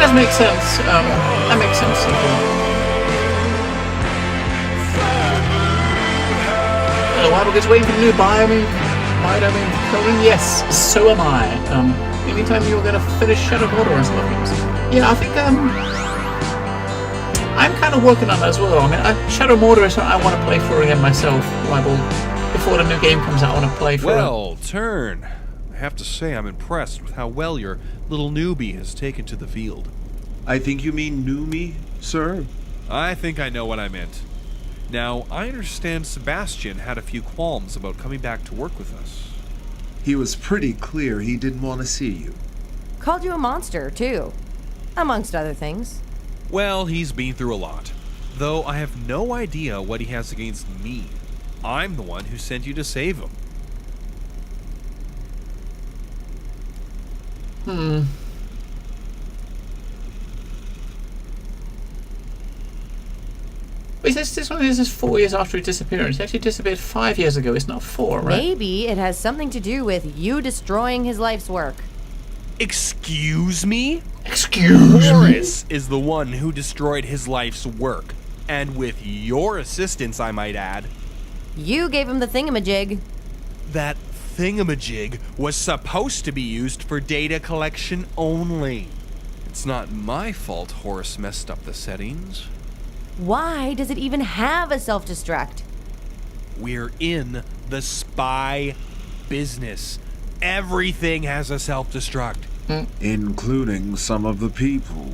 does make sense. That makes sense. Waddle gets waiting for the new biome. Yes, so am I. Anytime you're going to finish Shadow Mordor or something. Yeah, I think I'm kind of working on that as well. I mean, Shadow Mordor is something I want to play for again myself. Before the new game comes out, I want to play for Turn. I have to say I'm impressed with how well your little newbie has taken to the field. I think you mean Numi, sir? I think I know what I meant. Now, I understand Sebastian had a few qualms about coming back to work with us. He was pretty clear he didn't want to see you. Called you a monster, too. Amongst other things. Well, he's been through a lot. Though I have no idea what he has against me. I'm the one who sent you to save him. Wait, this one is 4 years after his disappearance. He actually disappeared 5 years ago. It's not 4, right? Maybe it has something to do with you destroying his life's work. Excuse me? Excuse me? Horace is the one who destroyed his life's work. And with your assistance, I might add. You gave him the thingamajig. That thingamajig was supposed to be used for data collection only. It's not my fault Horace messed up the settings. Why does it even have a self-destruct? We're in the spy business. Everything has a self-destruct. Including some of the people.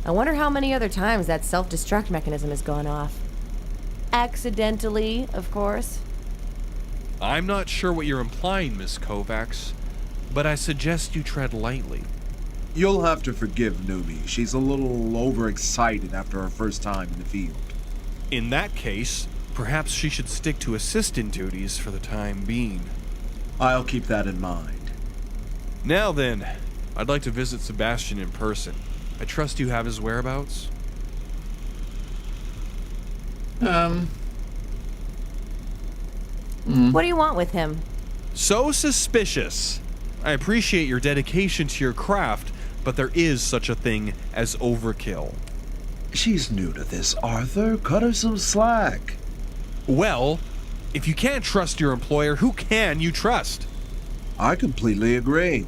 I wonder how many other times that self-destruct mechanism has gone off. Accidentally, of course. I'm not sure what you're implying, Miss Kovacs, but I suggest you tread lightly. You'll have to forgive Numi. She's a little overexcited after her first time in the field. In that case, perhaps she should stick to assistant duties for the time being. I'll keep that in mind. Now then, I'd like to visit Sebastian in person. I trust you have his whereabouts? What do you want with him? So suspicious. I appreciate your dedication to your craft, but there is such a thing as overkill. She's new to this, Arthur. Cut her some slack. Well, if you can't trust your employer, who can you trust? I completely agree.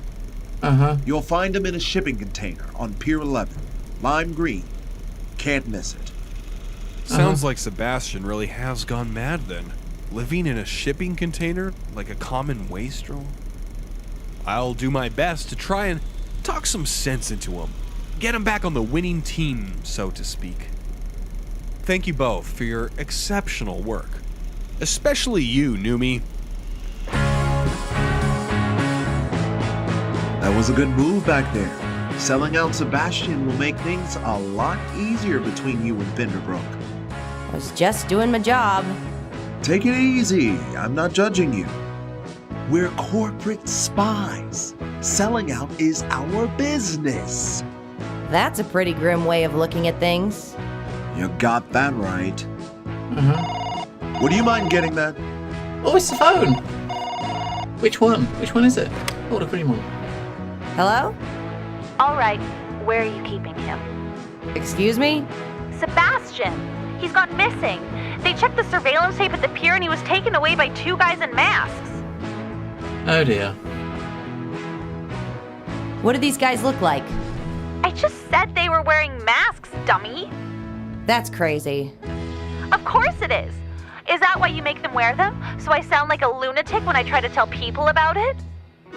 You'll find him in a shipping container on Pier 11. Lime green. Can't miss it. Sounds like Sebastian really has gone mad then. Living in a shipping container like a common wastrel? I'll do my best to try and talk some sense into him. Get him back on the winning team, so to speak. Thank you both for your exceptional work. Especially you, Numi. That was a good move back there. Selling out Sebastian will make things a lot easier between you and Pinderbrook. I was just doing my job. Take it easy. I'm not judging you. We're corporate spies. Selling out is our business. That's a pretty grim way of looking at things. You got that right. Would you mind getting that? Oh, it's the phone. Which one? Which one is it? Oh, the green one. Hello? All right, where are you keeping him? Excuse me? Sebastian! He's gone missing. They checked the surveillance tape at the pier and he was taken away by two guys in masks. Oh dear. What do these guys look like? I just said they were wearing masks, dummy. That's crazy. Of course it is. Is that why you make them wear them? So I sound like a lunatic when I try to tell people about it?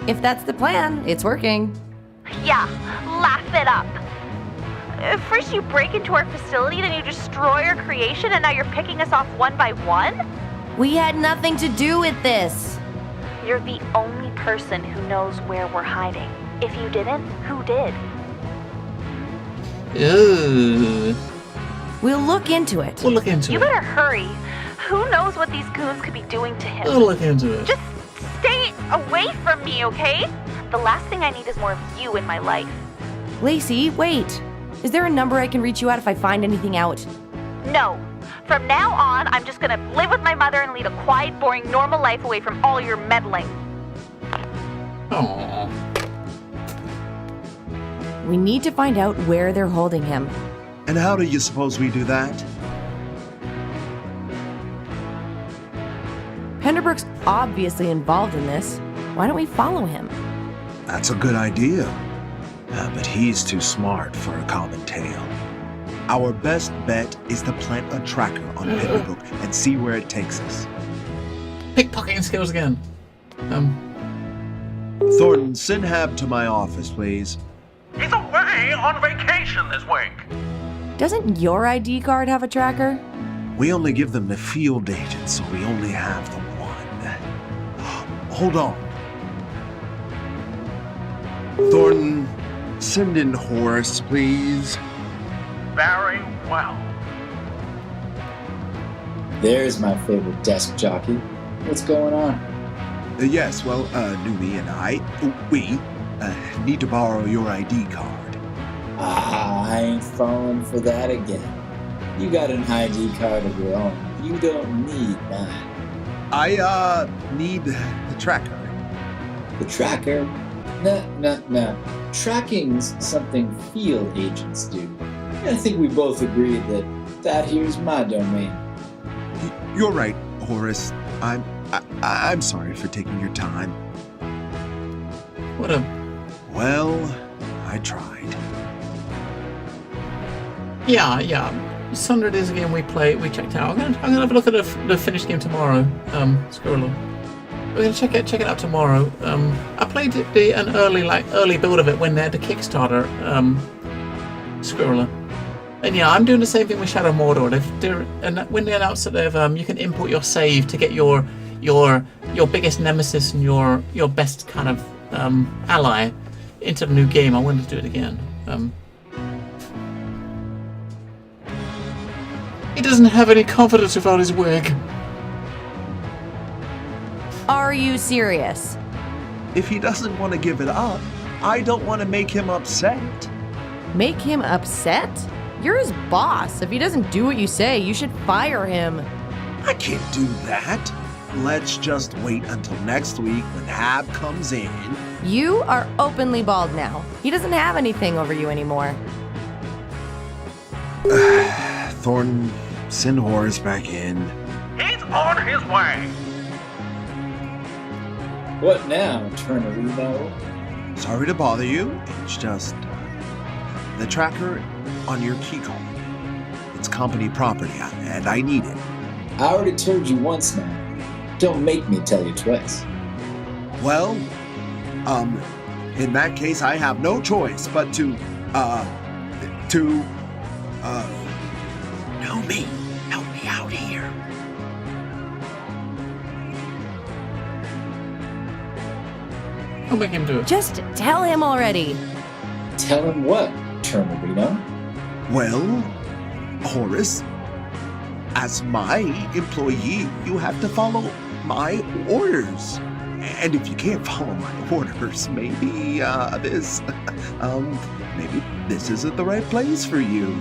If that's the plan, it's working. Yeah, laugh it up. First you break into our facility, then you destroy our creation, and now you're picking us off one by one? We had nothing to do with this. You're the only person who knows where we're hiding. If you didn't, who did? Ooh. We'll look into it. We'll look into You it. better hurry. Who knows what these goons could be doing to him? We'll look into it. Just stay away from me, okay? The last thing I need is more of you in my life. Lacey, wait. Is there a number I can reach you at if I find anything out? No. From now on, I'm just gonna live with my mother and lead a quiet, boring, normal life away from all your meddling. Aww. We need to find out where they're holding him. And how do you suppose we do that? Penderbrook's obviously involved in this. Why don't we follow him? That's a good idea. But he's too smart for a common tale. Our best bet is to plant a tracker on Penderbrook and see where it takes us. Pickpocketing skills again. Thornton, send Hab to my office, please. He's away on vacation this week. Doesn't your ID card have a tracker? We only give them the field agent, so we only have the one. Hold on. Thornton, send in Horace, please. Very well. There's my favorite desk jockey. What's going on? Yes, well, Numi and we need to borrow your ID card. I ain't falling for that again. You got an ID card of your own. You don't need mine. I need the tracker. The tracker? No. Tracking's something field agents do. And I think we both agreed that here's my domain. You're right, Horace. I'm sorry for taking your time. What a... Well, I tried. Yeah. Sunday is a game we checked out. I'm gonna have a look at the finished game tomorrow. Squirrel. We're gonna check it out tomorrow. I played an early build of it when they had the Kickstarter. Squirrel. And yeah, I'm doing the same thing with Shadow of Mordor. When they announced that you can import your save to get your biggest nemesis and your best kind of ally into the new game, I wanted to do it again. He doesn't have any confidence without his wig. Are you serious? If he doesn't want to give it up, I don't want to make him upset. Make him upset? You're his boss. If he doesn't do what you say, you should fire him. I can't do that. Let's just wait until next week when Hab comes in. You are openly bald now. He doesn't have anything over you anymore. Thornton, send Horace back in. He's on his way. What now, Turnerino? Sorry to bother you. It's just the tracker on your key card. It's company property, and I need it. I already told you once now. Don't make me tell you twice. Well, in that case, I have no choice but to Numi, help me out here. I'll make him do it. Just tell him already. Tell him what, Turnerino? Well, Horace, as my employee, you have to follow my orders. And if you can't follow my orders, maybe maybe this isn't the right place for you.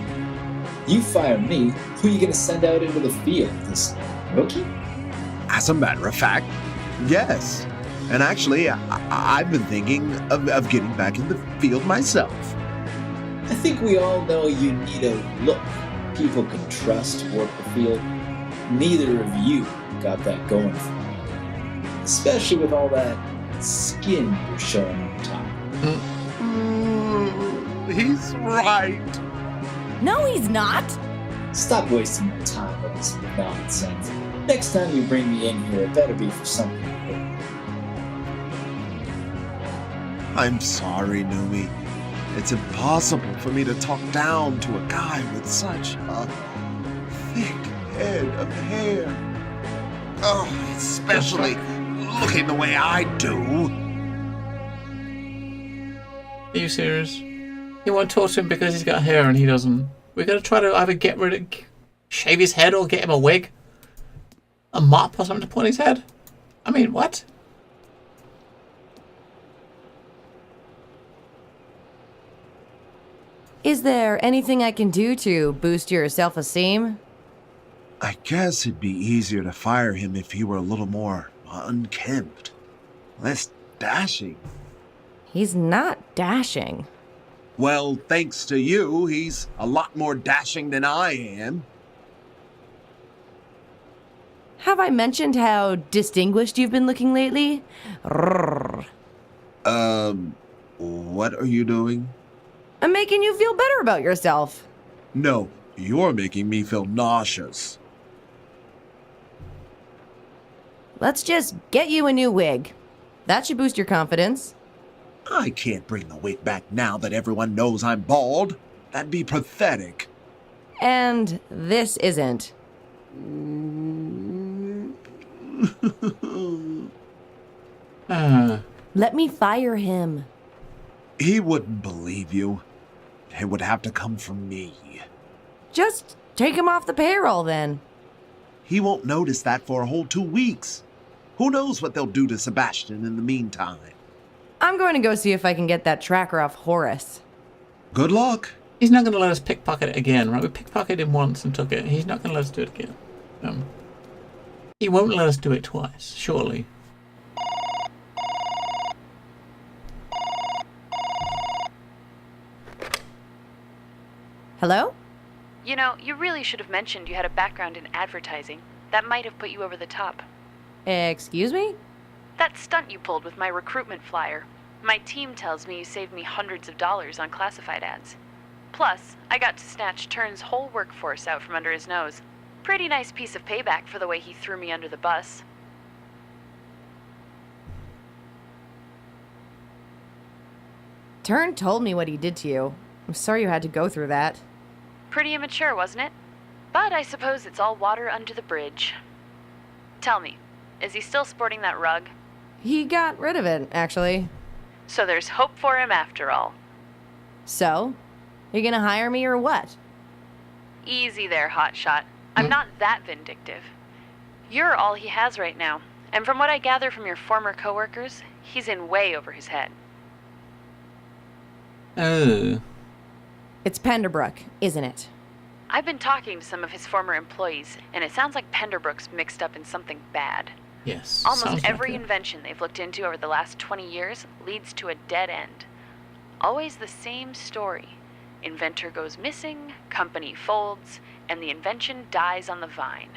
You fire me, who are you gonna send out into the field? This rookie? As a matter of fact, yes. And actually, I've been thinking of getting back in the field myself. I think we all know you need a look people can trust to work the field. Neither of you got that going for you. Especially with all that skin you're showing on top. He's right. No, he's not. Stop wasting your time with this nonsense. Next time you bring me in here, it better be for something important. I'm sorry, Numi. It's impossible for me to talk down to a guy with such a thick head of hair. Oh, especially looking the way I do. Are you serious? You won't talk to him because he's got hair and he doesn't. We're gonna try to either shave his head or get him a wig, a mop or something to put on his head. I mean, what? Is there anything I can do to boost your self-esteem? I guess it'd be easier to fire him if he were a little more unkempt, less dashing. He's not dashing. Well, thanks to you, he's a lot more dashing than I am. Have I mentioned how distinguished you've been looking lately? What are you doing? I'm making you feel better about yourself. No, you're making me feel nauseous. Let's just get you a new wig. That should boost your confidence. I can't bring the wig back now that everyone knows I'm bald. That'd be pathetic. And this isn't. Let me fire him. He wouldn't believe you. It would have to come from me. Just take him off the payroll then. He won't notice that for a whole 2 weeks. Who knows what they'll do to Sebastian in the meantime? I'm going to go see if I can get that tracker off Horace. Good luck. He's not going to let us pickpocket it again, right? We pickpocketed him once and took it. He's not going to let us do it again. He won't let us do it twice, surely. Hello? You know, you really should have mentioned you had a background in advertising. That might have put you over the top. Excuse me? That stunt you pulled with my recruitment flyer. My team tells me you saved me hundreds of dollars on classified ads. Plus, I got to snatch Turn's whole workforce out from under his nose. Pretty nice piece of payback for the way he threw me under the bus. Turn told me what he did to you. I'm sorry you had to go through that. Pretty immature, wasn't it? But I suppose it's all water under the bridge. Tell me, is he still sporting that rug? He got rid of it, actually. So there's hope for him after all. So? You gonna hire me or what? Easy there, hotshot. I'm not that vindictive. You're all he has right now, and from what I gather from your former coworkers, he's in way over his head. Oh. It's Penderbrook, isn't it? I've been talking to some of his former employees, and it sounds like Penderbrook's mixed up in something bad. Yes. Almost sounds every like it. invention they've looked into over the last 20 years leads to a dead end. Always the same story. Inventor goes missing, company folds, and the invention dies on the vine.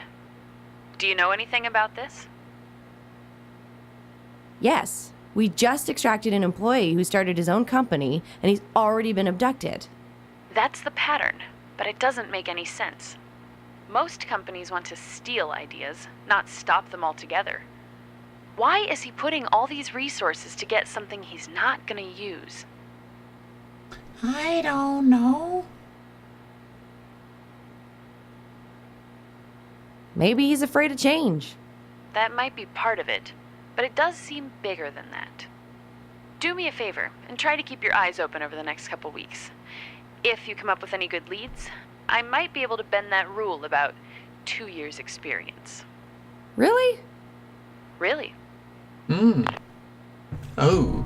Do you know anything about this? Yes. We just extracted an employee who started his own company, and he's already been abducted. That's the pattern, but it doesn't make any sense. Most companies want to steal ideas, not stop them altogether. Why is he putting all these resources to get something he's not gonna use? I don't know. Maybe he's afraid of change. That might be part of it, but it does seem bigger than that. Do me a favor and try to keep your eyes open over the next couple weeks. If you come up with any good leads, I might be able to bend that rule about 2 years' experience. Really? Really? Oh.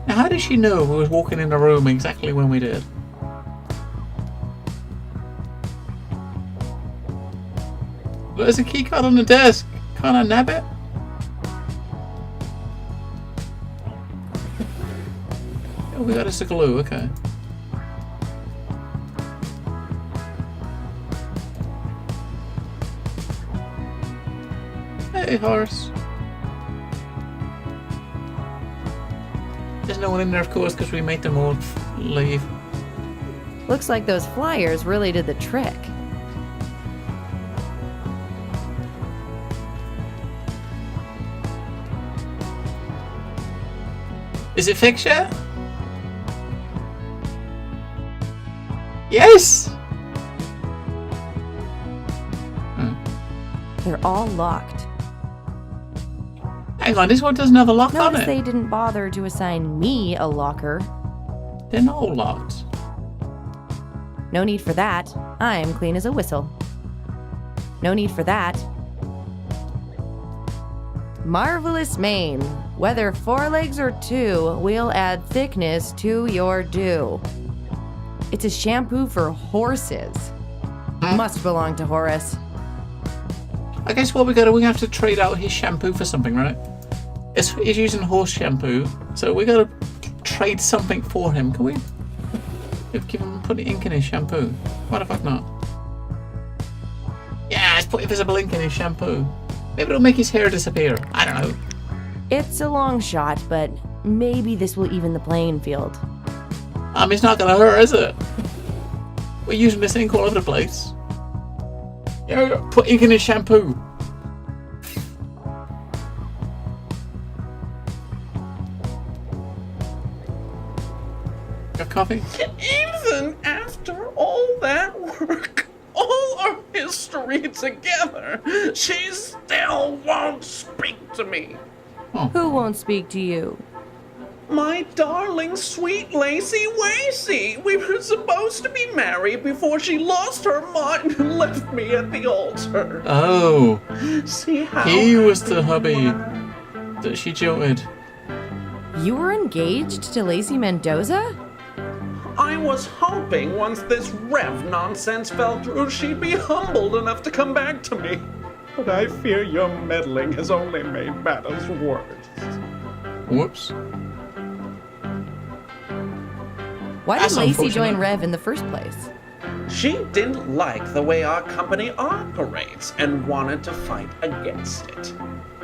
Now, how did she know we was walking in the room exactly when we did? Look, there's a key card on the desk. Can't I nab it? Oh, we got us a glue. Okay. Hey, Horace. There's no one in there, of course, because we made them all leave. Looks like those flyers really did the trick. Is it fixed yet? Yes! They're all locked. Hang on, this one doesn't have a lock on Notice it. they didn't bother to assign me a locker. They're not all locked. No need for that. I'm clean as a whistle. No need for that. Marvelous mane. Whether 4 legs or 2, we'll add thickness to your dew. It's a shampoo for horses. Must belong to Horace. I guess what we're gonna have to trade out his shampoo for something, right? He's using horse shampoo, so we gotta trade something for him. Can we Give him put ink in his shampoo. Why the fuck not? Yeah, let's put invisible ink in his shampoo. Maybe it'll make his hair disappear. I don't know. It's a long shot, but maybe this will even the playing field. It's not gonna hurt, is it? We're using this ink all over the place. Yeah, put ink in his shampoo. Got coffee? Even after all that work, all our history together, she still won't speak to me. Who won't speak to you? My darling, sweet Lacey Wacy. We were supposed to be married before she lost her mind and left me at the altar. Oh. See how He was the hubby that she jilted. You were engaged to Lacey Mendoza? I was hoping once this Rev nonsense fell through, she'd be humbled enough to come back to me. But I fear your meddling has only made matters worse. Whoops. Why did That's Lacey unfortunate. join Rev in the first place? She didn't like the way our company operates and wanted to fight against it.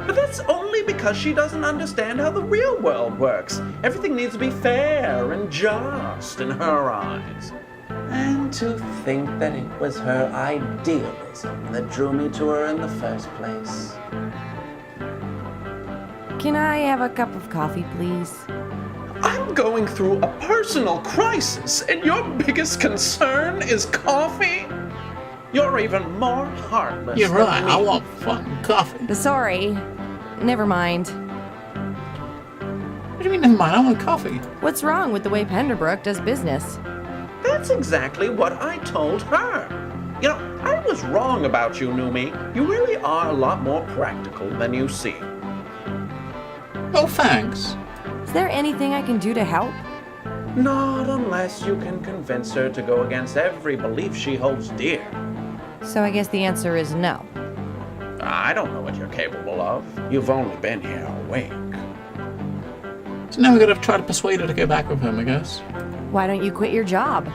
But that's only because she doesn't understand how the real world works. Everything needs to be fair and just in her eyes. And to think that it was her idealism that drew me to her in the first place. Can I have a cup of coffee, please? I'm going through a personal crisis, and your biggest concern is coffee? You're even more heartless You're than right, me. I want fucking coffee. Sorry. Never mind. What do you mean, never mind? I want coffee. What's wrong with the way Penderbrook does business? That's exactly what I told her. You know, I was wrong about you, Numi. You really are a lot more practical than you seem. Oh, thanks. Is there anything I can do to help? Not unless you can convince her to go against every belief she holds dear. So I guess the answer is no. I don't know what you're capable of. You've only been here a week. So now we're gonna try to persuade her to go back with him, I guess. Why don't you quit your job?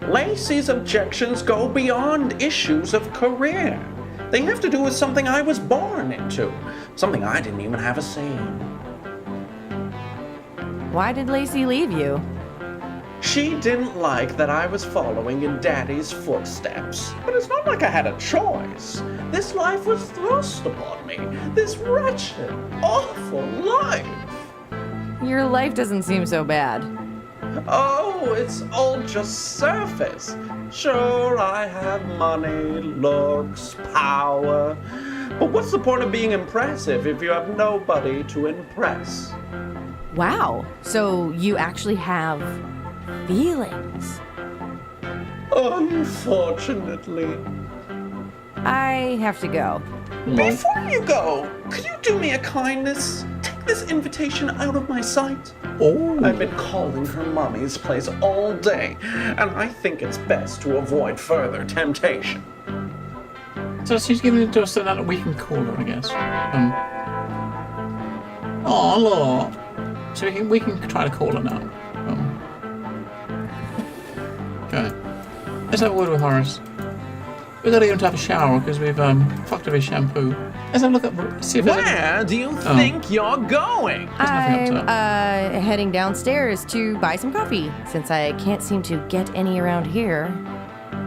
Lacey's objections go beyond issues of career. They have to do with something I was born into, something I didn't even have a say in. Why did Lacey leave you? She didn't like that I was following in Daddy's footsteps. But it's not like I had a choice. This life was thrust upon me. This wretched, awful life. Your life doesn't seem so bad. Oh, it's all just surface. Sure, I have money, looks, power. But what's the point of being impressive if you have nobody to impress? Wow, so you actually have feelings. Unfortunately. I have to go. Before you go, could you do me a kindness? Take this invitation out of my sight. Oh. I've been calling her mommy's place all day, and I think it's best to avoid further temptation. So she's giving it to us so that we can call her, I guess. Oh, look. So we can try to call her now. Okay. Let's have a word with Horace. We gotta get him to have a shower because we've fucked up his shampoo. Let's have a look at see if there's any- Where do you think you're going? nothing up to I'm heading downstairs to buy some coffee since I can't seem to get any around here.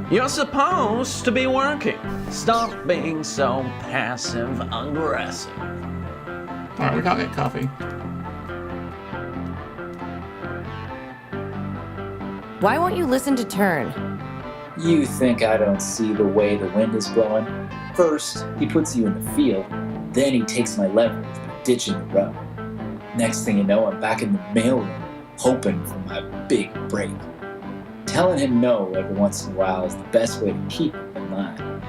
You're supposed to be working. Stop being so passive aggressive. Alright, we can't get coffee. Why won't you listen to Turn? You think I don't see the way the wind is blowing? First, he puts you in the field, then he takes my leverage by ditching the road. Next thing you know, I'm back in the mailroom, hoping for my big break. Telling him no every once in a while is the best way to keep him in line.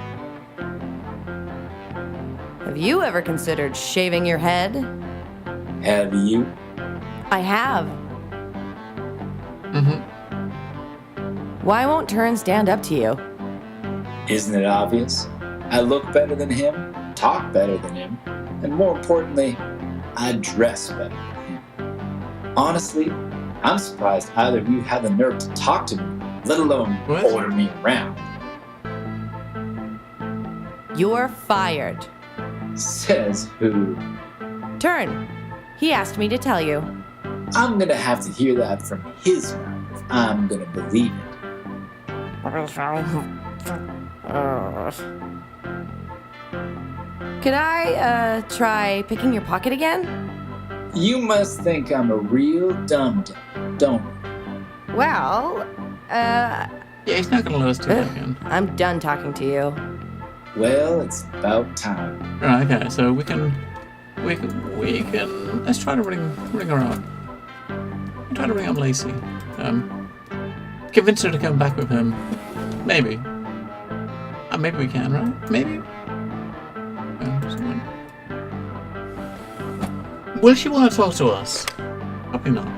Have you ever considered shaving your head? Have you? I have. Mm-hmm. Why won't Turn stand up to you? Isn't it obvious? I look better than him, talk better than him, and more importantly, I dress better than him. Honestly, I'm surprised either of you have the nerve to talk to me. let alone What? order me around. You're fired. Says who? Turn. He asked me to tell you. I'm gonna have to hear that from his mouth if I'm gonna believe it. Could I, try picking your pocket again? You must think I'm a real dum-dum, don't you? Well, Yeah, he's not gonna let us do that again. I'm done talking to you. Well, it's about time. Right, okay, so we can let's try to ring her up. Try to ring up Lacey. Convince her to come back with him. Maybe. Maybe we can, right? Maybe. Will she want to talk to us? Probably not.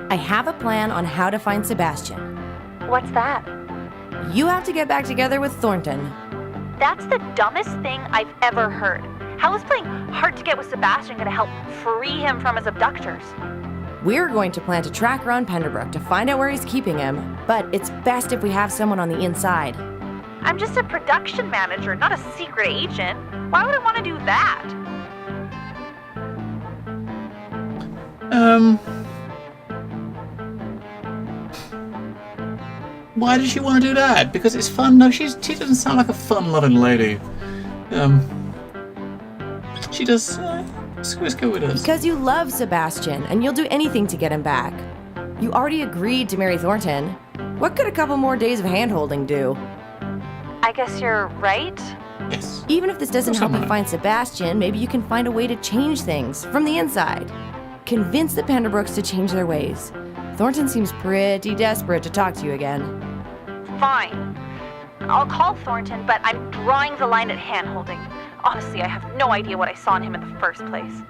I have a plan on how to find Sebastian. What's that? You have to get back together with Thornton. That's the dumbest thing I've ever heard. How is playing hard to get with Sebastian going to help free him from his abductors? We're going to plant a tracker on Penderbrook to find out where he's keeping him, but it's best if we have someone on the inside. I'm just a production manager, not a secret agent. Why would I want to do that? Why does she want to do that? Because it's fun? No, she doesn't sound like a fun-loving lady. She does. Let's go with us. Because you love Sebastian, and you'll do anything to get him back. You already agreed to marry Thornton. What could a couple more days of hand-holding do? I guess you're right. Yes. Even if this doesn't help you Someone. find Sebastian, maybe you can find a way to change things from the inside. Convince the Penderbrooks to change their ways. Thornton seems pretty desperate to talk to you again. Fine. I'll call Thornton, but I'm drawing the line at hand-holding. Honestly, I have no idea what I saw in him in the first place.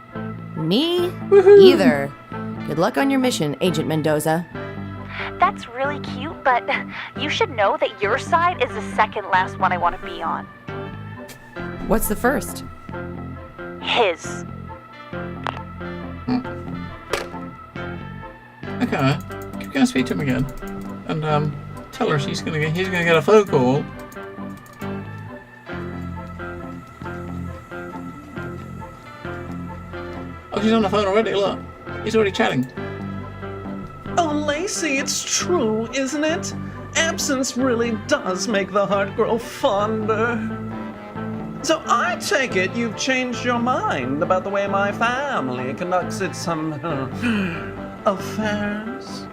Me? Either. Good luck on your mission, Agent Mendoza. That's really cute, but you should know that your side is the second last one I want to be on. What's the first? His. Okay. Keep going to speak to him again. And tell her he's gonna get a phone call. Oh, she's on the phone already, look. He's already chatting. Oh, Lacey, it's true, isn't it? Absence really does make the heart grow fonder. So I take it you've changed your mind about the way my family conducts its affairs?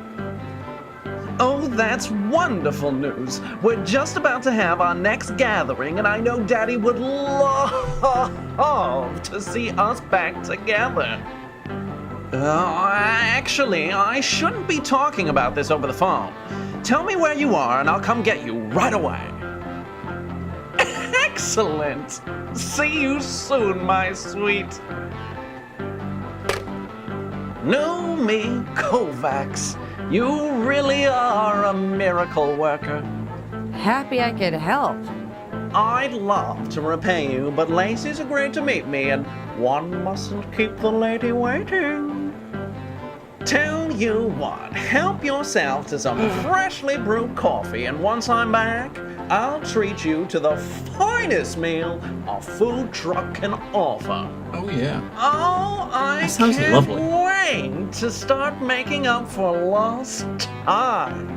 Oh, that's wonderful news. We're just about to have our next gathering, and I know Daddy would love to see us back together. Actually, I shouldn't be talking about this over the phone. Tell me where you are, and I'll come get you right away. Excellent! See you soon, my sweet. Numi Kovacs, you really are a miracle worker. Happy I could help. I'd love to repay you, but Lacey's agreed to meet me, and one mustn't keep the lady waiting. Tell you what, help yourself to some freshly brewed coffee, and once I'm back, I'll treat you to the finest meal a food truck can offer. Oh, yeah. Oh, I That sounds can't lovely. wait to start making up for lost time.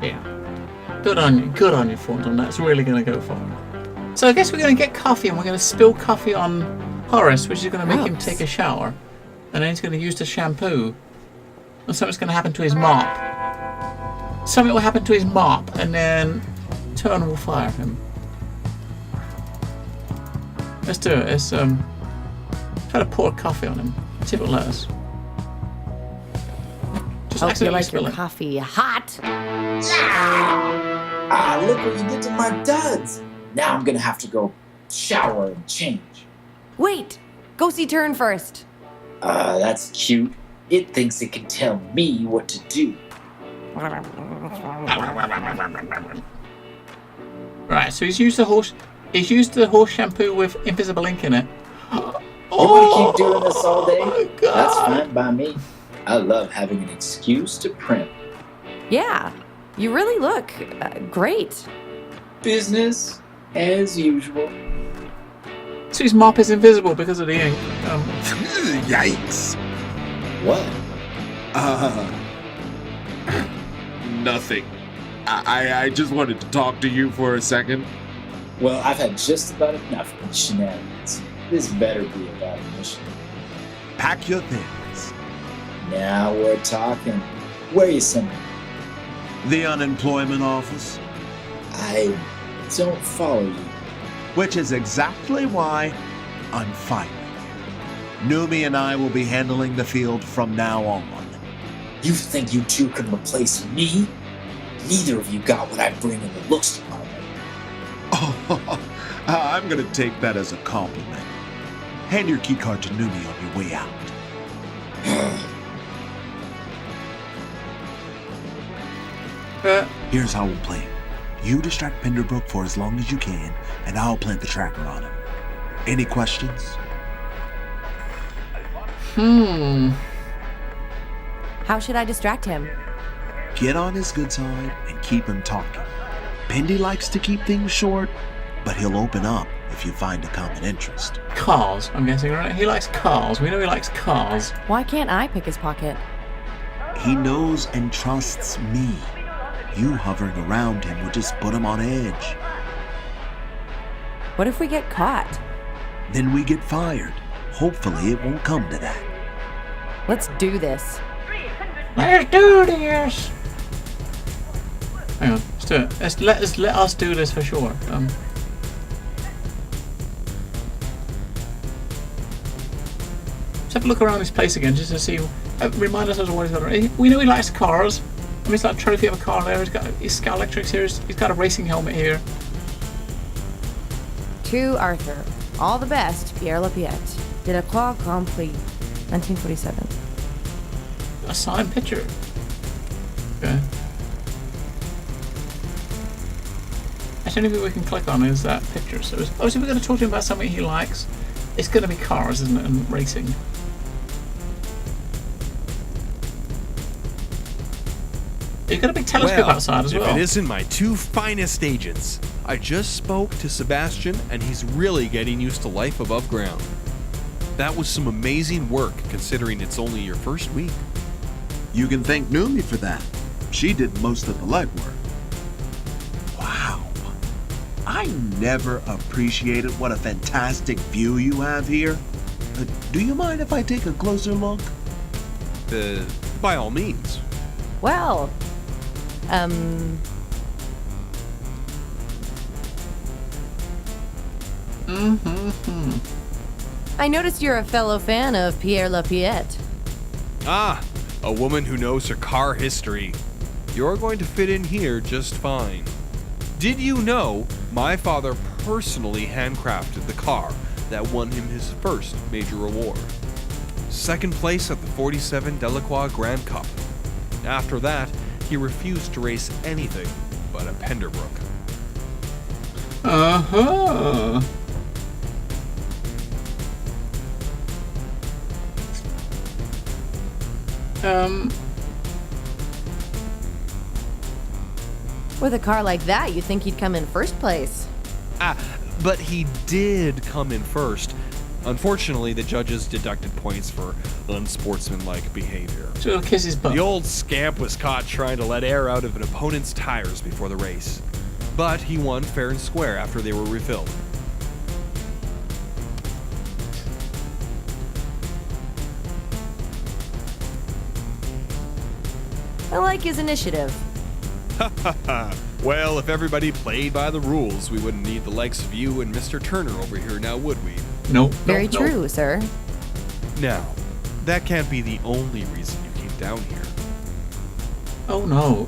Yeah. Good on you, Thornton. That's really going to go far. So I guess we're going to get coffee, and we're going to spill coffee on Horace, which is going to make him Gross. take a shower. And then he's going to use the shampoo. And something's going to happen to his mop. Something will happen to his mop, and then Turner will fire him. Let's do it. Let's try to pour coffee on him. See if it'll let us. Just Hope you accidentally like spill your it. coffee hot. Ah, look what you did to my duds. Now I'm gonna have to go shower and change. Wait! Go see Turn first. That's cute. It thinks it can tell me what to do. Right, so he's used the horse shampoo with invisible ink in it. want to keep doing this all day? my God. That's fine by me. I love having an excuse to primp. Yeah, you really look great. Business as usual. So his mop is invisible because of the ink. Yikes. What? Nothing. I just wanted to talk to you for a second. Well, I've had just about enough of these shenanigans. This better be about a mission. Pack your things. Now we're talking. Where you sending me? The unemployment office. I don't follow you. Which is exactly why I'm firing you. Numi and I will be handling the field from now on. You think you two can replace me? Neither of you got what I bring in the looks department. Oh, I'm gonna take that as a compliment. Hand your keycard to Numi on your way out. Here's how we'll play it. You distract Penderbrook for as long as you can, and I'll plant the tracker on him. Any questions? How should I distract him? Get on his good side and keep him talking. Pendy likes to keep things short, but he'll open up if you find a common interest. Cars, I'm guessing, right? He likes cars. We know he likes cars. Why can't I pick his pocket? He knows and trusts me. You hovering around him would just put him on edge. What if we get caught? Then we get fired. Hopefully it won't come to that. Let's do this. Let's do this. Hang on, let's do it. Let us do this for sure. Let's have a look around this place again just to see. Remind us of what he's got. We know he likes cars. I mean, he's got a trophy of a car there. He's got Electrics here. He's got a racing helmet here. To Arthur. All the best, Pierre Lapiette. Delacroix Grand Prix, 1947. A signed picture. Okay. That's the only thing we can click on is that picture. So obviously we're going to talk to him about something he likes. It's going to be cars, isn't it, and racing. You've got a big telescope outside as well. If it isn't my two finest agents. I just spoke to Sebastian, and he's really getting used to life above ground. That was some amazing work, considering it's only your first week. You can thank Numi for that. She did most of the legwork. Wow. I never appreciated what a fantastic view you have here. Do you mind if I take a closer look? By all means. Well, I noticed you're a fellow fan of Pierre Lapiette. Ah, a woman who knows her car history. You're going to fit in here just fine. Did you know my father personally handcrafted the car that won him his first major award? Second place at the 47 Delacroix Grand Cup. After that, he refused to race anything but a Penderbrook. Uh-huh. With a car like that, you'd think he'd come in first place. But he did come in first. Unfortunately, the judges deducted points for unsportsmanlike behavior. So he'll kiss his butt. The old scamp was caught trying to let air out of an opponent's tires before the race. But he won fair and square after they were refilled. I like his initiative. Well, if everybody played by the rules, we wouldn't need the likes of you and Mr. Turner over here now, would we? Nope. Very true, sir. Now, that can't be the only reason you came down here. Oh no.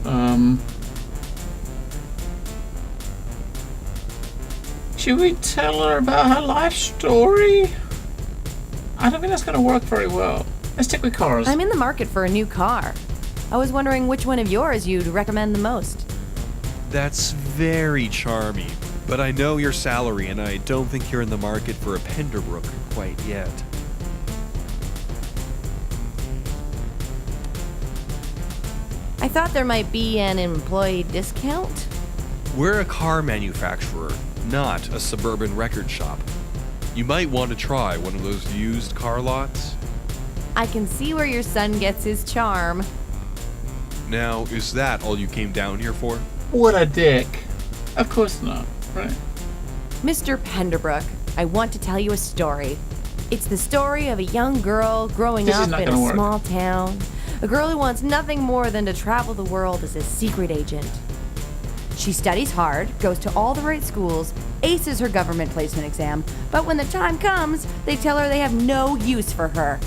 Should we tell her about her life story? I don't think that's going to work very well. Let's stick with cars. I'm in the market for a new car. I was wondering which one of yours you'd recommend the most. That's very charming. But I know your salary, and I don't think you're in the market for a Penderbrook quite yet. I thought there might be an employee discount. We're a car manufacturer, not a suburban record shop. You might want to try one of those used car lots. I can see where your son gets his charm. Now, is that all you came down here for? What a dick. Of course not, right? Mr. Penderbrook, I want to tell you a story. It's the story of a young girl growing This is up not in a gonna work. small town. A girl who wants nothing more than to travel the world as a secret agent. She studies hard, goes to all the right schools, aces her government placement exam, but when the time comes, they tell her they have no use for her.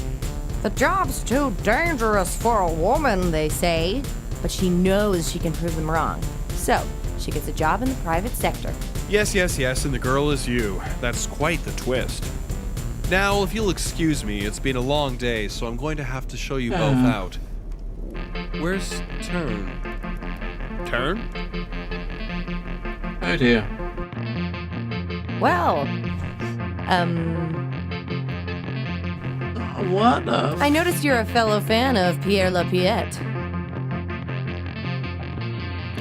The job's too dangerous for a woman, they say. But she knows she can prove them wrong. So, she gets a job in the private sector. Yes, and the girl is you. That's quite the twist. Now, if you'll excuse me, it's been a long day, so I'm going to have to show you both out. Where's Turn? Turn? Oh dear. Well, What the? I noticed you're a fellow fan of Pierre Lapierre.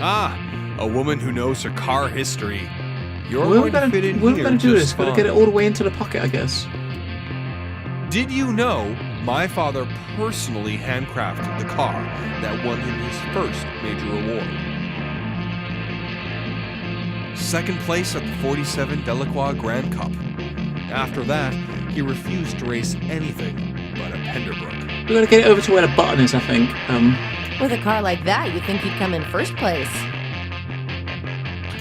Ah, a woman who knows her car history. You're We're going to fit in we're here gonna do this. just Gotta get it fine. all the way into the pocket, I guess. Did you know my father personally handcrafted the car that won him his first major award? Second place at the 47 Delacroix Grand Cup. After that, he refused to race anything but a Penderbrook. We gotta get it over to where the button is, I think. With a car like that, you'd think he'd come in first place.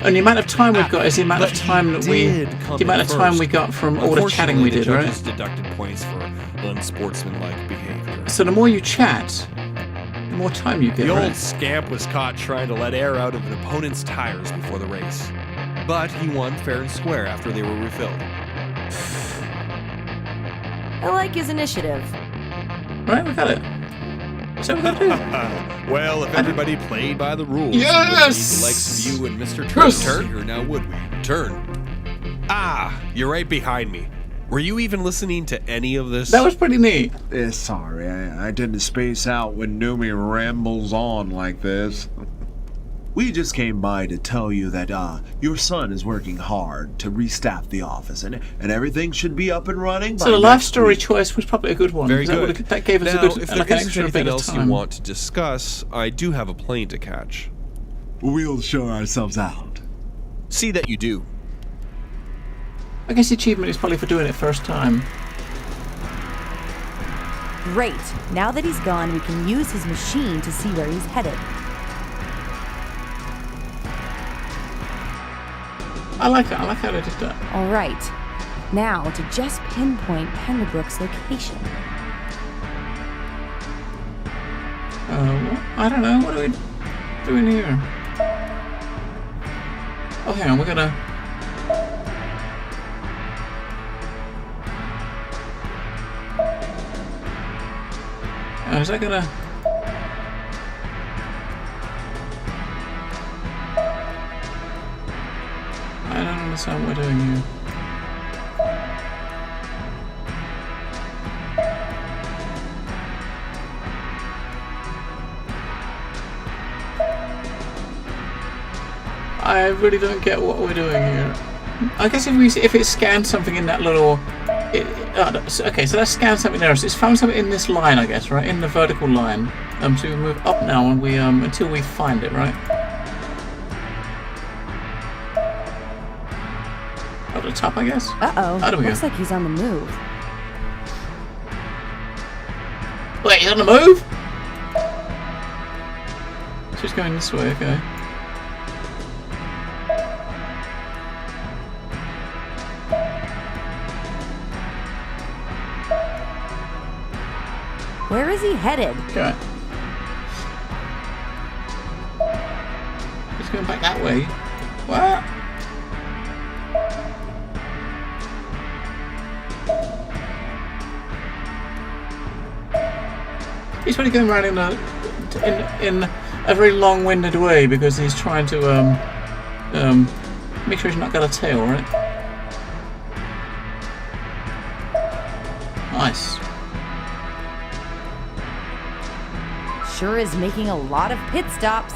And the amount of time we've got is the amount of But he time that we, did come the amount of in time first. we got from all the chatting we did, the right? judges deducted points for unsportsmanlike behavior. So the more you chat, the more time you get. The right? old scamp was caught trying to let air out of an opponent's tires before the race. But he won fair and square after they were refilled. I like his initiative. Right, we got it. So we gotta do. Well, if everybody played by the rules, Yes! we wouldn't need the likes of you and Mr. Turn Yes! here now, would we? Turn. Ah, you're right behind me. Were you even listening to any of this? That was pretty neat. Sorry, I didn't space out when Numi rambles on like this. We just came by to tell you that your son is working hard to restaff the office, and everything should be up and running. So by the life next story week. choice was probably a good one. Very because good. That gave us now, a good, if there like an isn't extra anything bit of else time. you want to discuss, I do have a plane to catch. We'll show ourselves out. See that you do. I guess the achievement is probably for doing it first time. Great. Now that he's gone, we can use his machine to see where he's headed. I like it. I like how they did that. All right. Now to just pinpoint Penderbrook's location. I don't know. What are we doing here? Oh, hang on. We're gonna. Is that gonna? I don't understand what we're doing here. I really don't get what we're doing here. I guess if it scans something in that little, okay, so let's scan something there. So it's found something in this line, I guess, right, in the vertical line. So we move up now, and we until we find it, right? Up the top, I guess. Uh-oh. How do we go? Looks like he's on the move. Wait, he's on the move? So he's going this way, okay. Where is he headed? Okay. He's going back that way. What? He's probably going around in a very long-winded way because he's trying to Make sure he's not got a tail, right? Nice. Sure is making a lot of pit stops.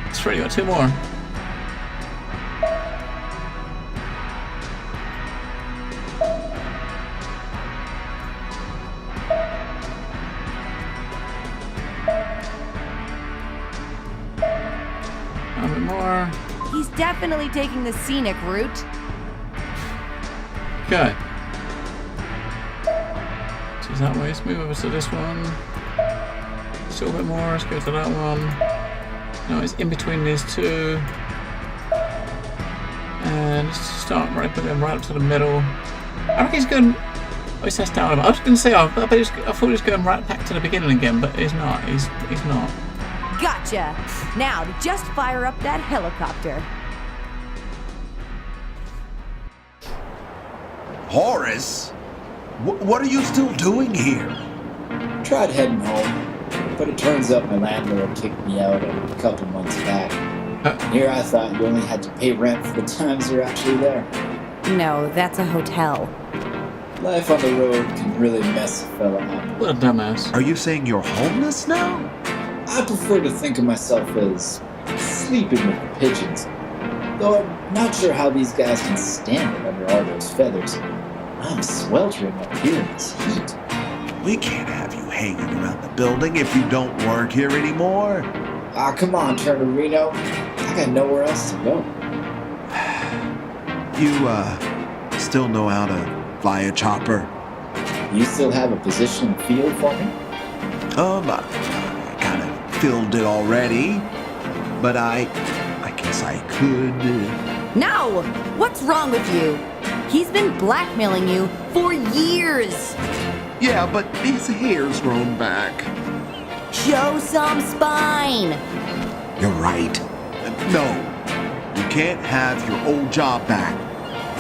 It's pretty got 2 more. A bit more. He's definitely taking the scenic route. Okay. So it's that way. Let's move over to this one. Still a bit more. Let's go to that one. No, it's in between these two. And let's start right, put him right up to the middle. I reckon he's going. Oh, he says down. I was going to say, I thought he was going right back to the beginning again, but he's not. He's not. Gotcha! Now to just fire up that helicopter. Horace? What are you still doing here? Tried heading home, but it turns out my landlord kicked me out a couple months back. And here I thought you only had to pay rent for the times you're actually there. No, that's a hotel. Life on the road can really mess a fella up. What a dumbass. Are you saying you're homeless now? I prefer to think of myself as sleeping with the pigeons. Though I'm not sure how these guys can stand it under all those feathers. I'm sweltering up here in this heat. We can't have you hanging around the building if you don't work here anymore. Ah, come on, Turner Reno. I got nowhere else to go. You, still know how to fly a chopper? You still have a position in the field for me? I kind of filled it already. But I guess I could. No! What's wrong with you? He's been blackmailing you for years. Yeah, but his hair's grown back. Show some spine. You're right. No, you can't have your old job back.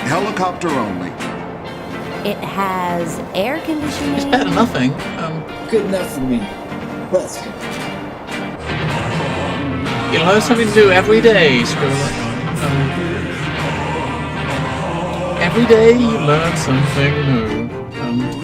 Helicopter only. It has air conditioning. It's better than nothing. Good enough for me. Let's go. You learn something new every day, Scribbler. Every day you learn something new.